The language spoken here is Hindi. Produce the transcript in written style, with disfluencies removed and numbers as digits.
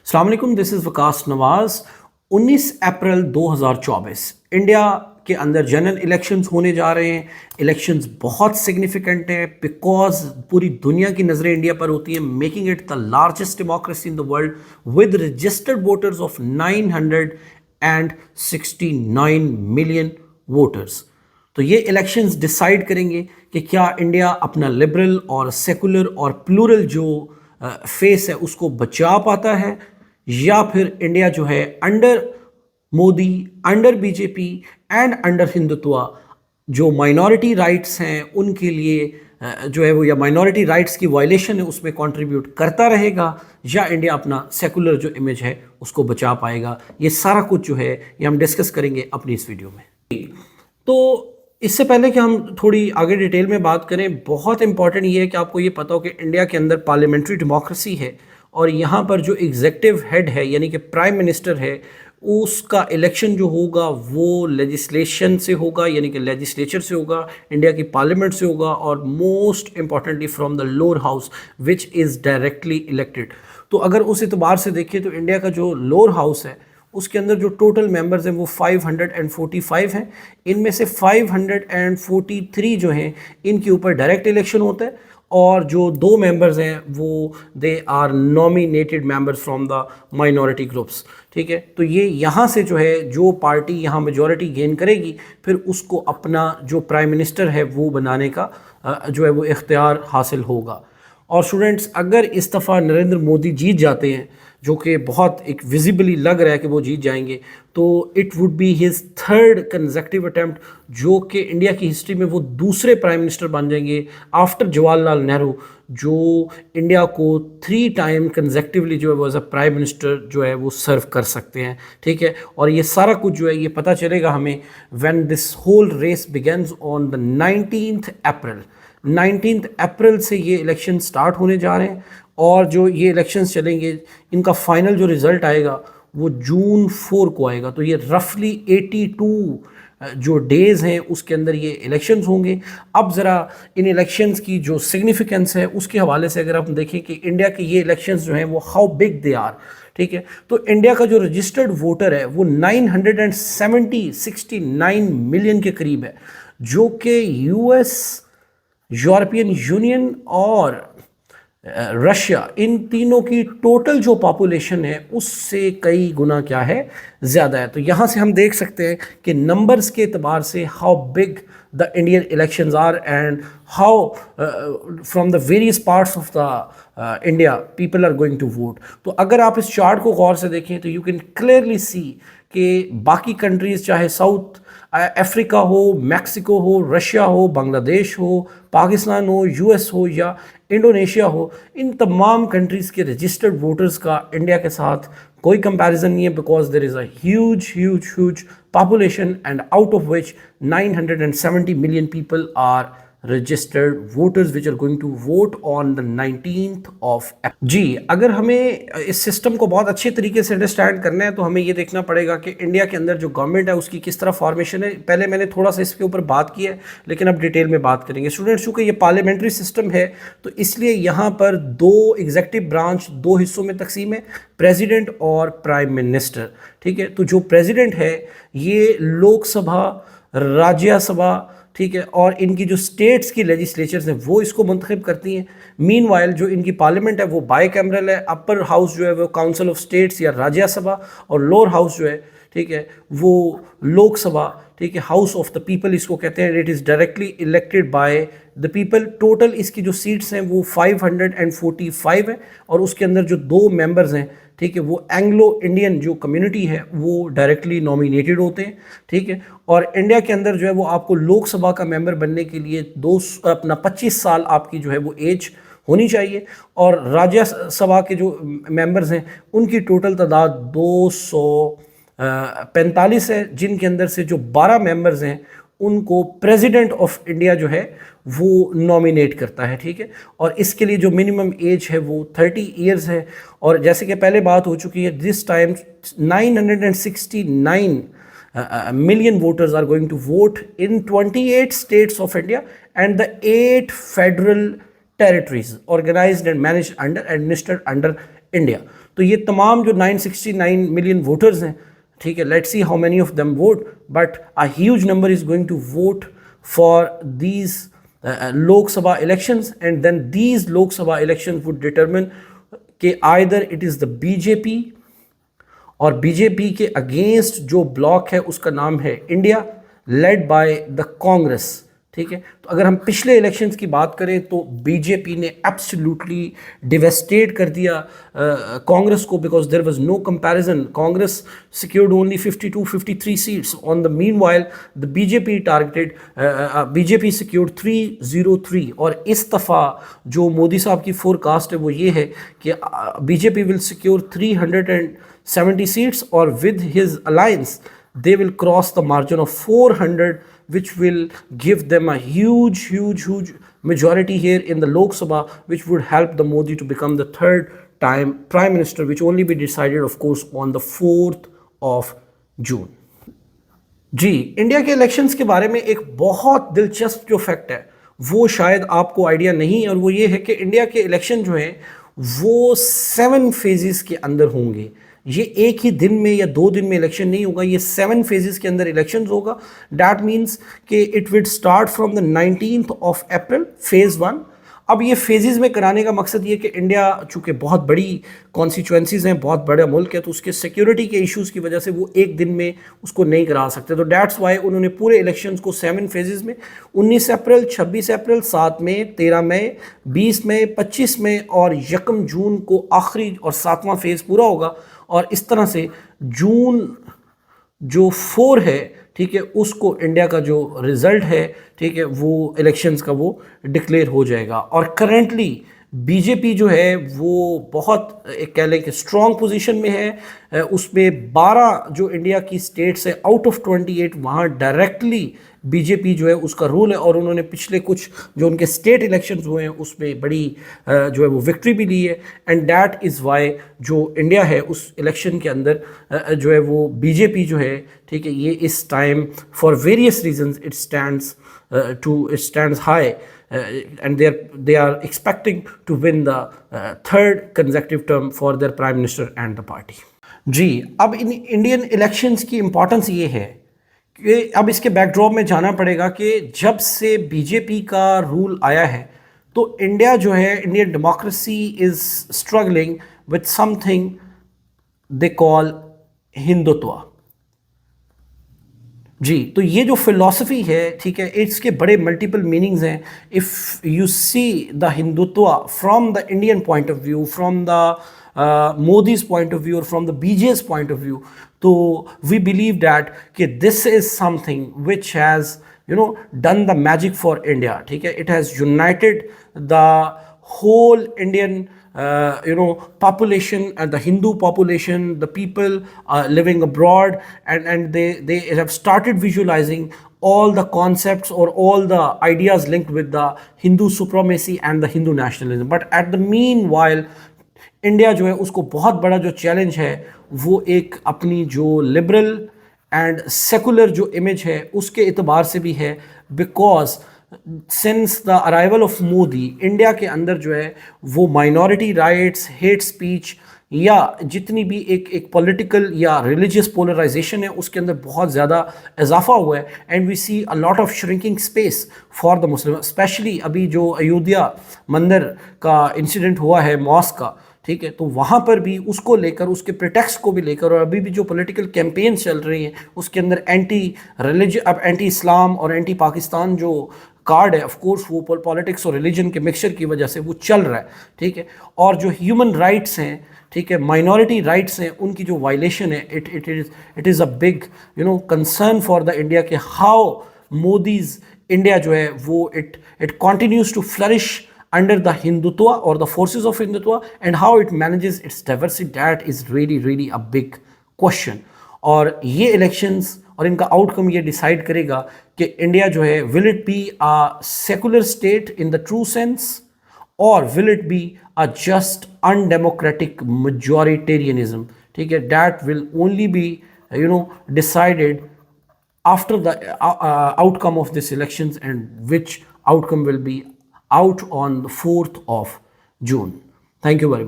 अस्सलाम वालेकुम, this is Waqas Nawaz. 19 April 2024 India के अंदर जनरल इलेक्शंस होने जा रहे हैं। इलेक्शंस बहुत सिग्निफिकेंट है बिकॉज पूरी दुनिया की नज़रें इंडिया पर होती हैं, making it the largest democracy in the world with registered voters of 969 million voters. तो ये इलेक्शंस डिसाइड करेंगे कि क्या इंडिया अपना लिबरल और सेकुलर और प्लूरल जो फेस है उसको बचा पाता है, या फिर इंडिया जो है under Modi, under BJP and under Hindutva जो माइनॉरिटी राइट्स हैं उनके लिए जो है वो, या माइनॉरिटी राइट्स की वायलेशन है उसमें कंट्रीब्यूट करता रहेगा, या इंडिया अपना सेकुलर जो इमेज है उसको बचा पाएगा। ये सारा कुछ जो है ये हम डिस्कस करेंगे अपनी इस वीडियो में। तो इससे पहले कि हम थोड़ी आगे डिटेल में बात करें, बहुत इंपॉर्टेंट ये है कि आपको ये पता हो कि इंडिया के अंदर पार्लियामेंट्री डेमोक्रेसी है और यहाँ पर जो एग्जीक्यूटिव हेड है यानी कि प्राइम मिनिस्टर है उसका इलेक्शन जो होगा वो लेजिस्लेशन से होगा, यानी कि लेजिस्लेचर से होगा, इंडिया की पार्लियामेंट से होगा, और most importantly from the lower house which is directly elected. तो अगर उस एतबार से देखें तो इंडिया का जो लोअर हाउस है उसके अंदर जो टोटल मेंबर्स हैं वो 545 हैं। इनमें से 543 जो हैं इनके ऊपर डायरेक्ट इलेक्शन होता है, और जो 2 मेंबर्स हैं वो they are nominated members from the minority groups. ठीक है, तो ये यहाँ से जो है जो पार्टी यहाँ मेजॉरिटी गेन करेगी फिर उसको अपना जो प्राइम मिनिस्टर है वो बनाने का जो है वो इख्तियार हासिल होगा। और स्टूडेंट्स, अगर इस दफ़ा नरेंद्र मोदी जीत जाते हैं, जो कि बहुत एक विजिबली लग रहा है कि वो जीत जाएंगे, तो it would be his third consecutive attempt, जो कि इंडिया की हिस्ट्री में वो दूसरे प्राइम मिनिस्टर बन जाएंगे आफ्टर जवाहरलाल नेहरू, जो इंडिया को 3 टाइम कंसेक्यूटिवली जो है वो एज अ प्राइम मिनिस्टर जो है वो सर्व कर सकते हैं। ठीक है, और ये सारा कुछ जो है ये पता चलेगा हमें when this whole race begins on the 19th April. 19th अप्रैल से ये इलेक्शन स्टार्ट होने जा रहे हैं, और जो ये इलेक्शंस चलेंगे इनका फाइनल जो रिज़ल्ट आएगा वो जून 4 को आएगा। तो ये रफली 82 जो डेज़ हैं उसके अंदर ये इलेक्शंस होंगे। अब ज़रा इन इलेक्शंस की जो सिग्निफिकेंस है उसके हवाले से अगर हम देखें कि इंडिया के ये इलेक्शंस जो हैं वो हाउ बिग दे आर। ठीक है, तो इंडिया का जो रजिस्टर्ड वोटर है वो 969 मिलियन के करीब है, जो कि यूएस, यूरोपियन यूनियन और रशिया, इन तीनों की टोटल जो पॉपुलेशन है उससे कई गुना क्या है, ज़्यादा है। तो यहाँ से हम देख सकते हैं कि नंबर्स के एतबार से how big the Indian elections are and how from the various parts of the India people are going to vote. तो अगर आप इस चार्ट को गौर से देखें तो यू कैन क्लियरली सी कि बाकी कंट्रीज़ चाहे साउथ अफ्रीका हो, मैक्सिको हो, रशिया हो, बांग्लादेश हो, पाकिस्तान हो, यूएस हो या इंडोनेशिया हो, इन तमाम कंट्रीज़ के रजिस्टर्ड वोटर्स का इंडिया के साथ कोई कंपैरिजन नहीं है, because there is a huge huge huge population and out of which 970 million people are registered voters which are going to vote on the 19th of जी। अगर हमें इस सिस्टम को बहुत अच्छे तरीके से अंडरस्टैंड करना है तो हमें ये देखना पड़ेगा कि इंडिया के अंदर जो गवर्नमेंट है उसकी किस तरह फॉर्मेशन है। पहले मैंने थोड़ा सा इसके ऊपर बात की है, लेकिन अब डिटेल में बात करेंगे। स्टूडेंट्स, चूँकि ये पार्लियामेंट्री सिस्टम है तो इसलिए यहाँ पर 2 एग्जीक्यूटिव ब्रांच 2 हिस्सों में तकसीम है, प्रेसिडेंट और प्राइम मिनिस्टर। ठीक है, तो जो प्रेसिडेंट है ये लोकसभा, राज्यसभा, ठीक है, और इनकी जो स्टेट्स की लेजिस्लेचर्स हैं वो इसको मुंतखब करती हैं। मीनवाइल जो इनकी पार्लियामेंट है वो बाई कैमरल है। अपर हाउस जो है वो काउंसिल ऑफ स्टेट्स या राज्यसभा, और लोअर हाउस जो है, ठीक है, वो लोकसभा, ठीक है, हाउस ऑफ द पीपल इसको कहते हैं। It is directly elected by the people. Total इसकी जो सीट्स हैं वो 545 है, और उसके अंदर जो 2 मेंबर्स हैं, ठीक है, वो एंग्लो इंडियन जो कम्युनिटी है वो डायरेक्टली नॉमिनेटेड होते हैं। ठीक है, और इंडिया के अंदर जो है वो आपको लोकसभा का मेंबर बनने के लिए 25 साल आपकी जो है वो एज होनी चाहिए, और राज्यसभा के जो मेंबर्स हैं उनकी टोटल तादाद 245 है, जिनके अंदर से जो 12 मेंबर्स हैं उनको प्रेसिडेंट ऑफ इंडिया जो है वो नॉमिनेट करता है। ठीक है, और इसके लिए जो मिनिमम एज है वो 30 ईयर्स है, और जैसे कि पहले बात हो चुकी है, this time 969 million voters are going to vote in 28 states of India and the 8 federal territories organized and managed under administered under India. तो ये तमाम जो 969 मिलियन वोटर्स हैं, ठीक है, let's see how many of them vote, but a huge number is going to vote for these Lok Sabha elections, and then these Lok Sabha elections would determine कि either it is the BJP और बीजेपी के अगेंस्ट जो ब्लॉक है उसका नाम है India, led by the Congress, ठीक है। तो अगर हम पिछले इलेक्शंस की बात करें तो बीजेपी ने एब्सोल्युटली डिवेस्टेट कर दिया कांग्रेस को, because there was no comparison. Congress secured only 52-53 seats on the meanwhile the BJP targeted BJP secured 303। और इस दफ़ा जो मोदी साहब की फोरकास्ट है वो ये है कि बीजेपी विल सिक्योर 370 सीट्स, और with his alliance they will cross the margin of 400, which will give them a huge majority here in the Lok Sabha, which would help the Modi to become the third time prime minister, which only be decided of course on the 4th of June। जी, इंडिया के इलेक्शंस के बारे में एक बहुत दिलचस्प जो फैक्ट है वो शायद आपको आइडिया नहीं है, और वो ये है कि इंडिया के इलेक्शन जो हैं वो 7 फेजेस के अंदर होंगे। ये एक ही दिन में या 2 दिन में इलेक्शन नहीं होगा, ये 7 फेजेस के अंदर इलेक्शन होगा। दैट मीन्स कि it will start from the 19th of April, phase 1। अब ये फेजेस में कराने का मकसद ये कि इंडिया चूँकि बहुत बड़ी कॉन्स्टिट्यूएंसीज हैं, बहुत बड़ा मुल्क है, तो उसके सिक्योरिटी के इश्यूज़ की वजह से वो एक दिन में उसको नहीं करा सकते। तो डैट्स वाई उन्होंने पूरे इलेक्शंस को 7 फेजेस में 19 अप्रैल, 26 अप्रैल, 7 मई, 13 मई, 20 मई, 25 मई और 1 जून को आखिरी और 7वां फेज़ पूरा होगा। और इस तरह से जून जो 4 है, ठीक है, उसको इंडिया का जो रिज़ल्ट है, ठीक है, वो इलेक्शंस का वो डिक्लेयर हो जाएगा। और करेंटली बीजेपी जो है वो बहुत एक कह लें कि स्ट्रॉन्ग पोजीशन में है। उसमें 12 जो इंडिया की स्टेट्स है आउट ऑफ 28 वहाँ डायरेक्टली बीजेपी जो है उसका रूल है, और उन्होंने पिछले कुछ जो उनके स्टेट इलेक्शंस हुए हैं उसमें बड़ी जो है वो विक्ट्री भी ली है। एंड दैट इज़ वाई जो इंडिया है उस इलेक्शन के अंदर जो है वो बीजेपी जो है, ठीक है, ये इस time for various reasons it stands high, and they are expecting to win the third consecutive term for their prime minister and the party। जी, अब इन इंडियन इलेक्शंस की इम्पॉर्टेंस ये है कि अब इसके बैकड्रॉप में जाना पड़ेगा कि जब से बीजेपी का रूल आया है तो इंडिया जो है, Indian democracy is struggling with something they call Hindutva. जी, तो ये जो फिलॉसफी है, ठीक है, इसके बड़े मल्टीपल मीनिंग्स हैं। If you see the Hindutva from the Indian point of view, from the Modi's point of view और from the BJP's point of view, तो वी बिलीव दैट कि this is something which has done the magic for India, ठीक है। It has United the whole Indian population and the Hindu population, the people living abroad, and they have started visualizing all the concepts or all the ideas linked with the Hindu supremacy and the Hindu nationalism। But at the meanwhile India जो है उसको बहुत बड़ा जो चैलेंज है वो एक अपनी जो लिबरल एंड सेकुलर जो इमेज है उसके एतबार से भी है, because since the arrival of Modi India के अंदर जो है वो माइनॉरिटी राइट्स, हेट स्पीच या जितनी भी एक पॉलिटिकल या रिलीजियस पोलराइजेशन है उसके अंदर बहुत ज़्यादा इजाफा हुआ है। And we see a lot of shrinking space for the Muslim, specially अभी जो अयोध्या मंदिर का इंसिडेंट हुआ है मॉस्क का, ठीक है, तो वहाँ पर भी उसको लेकर, उसके प्रिटेक्स्ट को भी लेकर, और अभी भी जो पॉलिटिकल कैंपेन चल रही हैं उसके अंदर एंटी रिलीजन, अब एंटी इस्लाम और एंटी पाकिस्तान जो कार्ड है, ऑफ कोर्स वो पॉलिटिक्स और रिलीजन के मिक्सचर की वजह से वो चल रहा है, ठीक है। और जो ह्यूमन राइट्स हैं, ठीक है, माइनॉरिटी राइट्स हैं, उनकी जो वायलेशन है, it is a big concern for the India के हाउ मोदीज इंडिया जो है वो it continues to flourish under the Hindutva or the forces of Hindutva, and how it manages its diversity, that is really a big question। और ये elections और इनका outcome ये decide करेगा कि इंडिया जो है will it be a secular state in the true sense or will it be a just undemocratic majoritarianism, ठीक है, that will only be decided after the outcome of this elections, and which outcome will be out on the 4th of June। Thank you very much।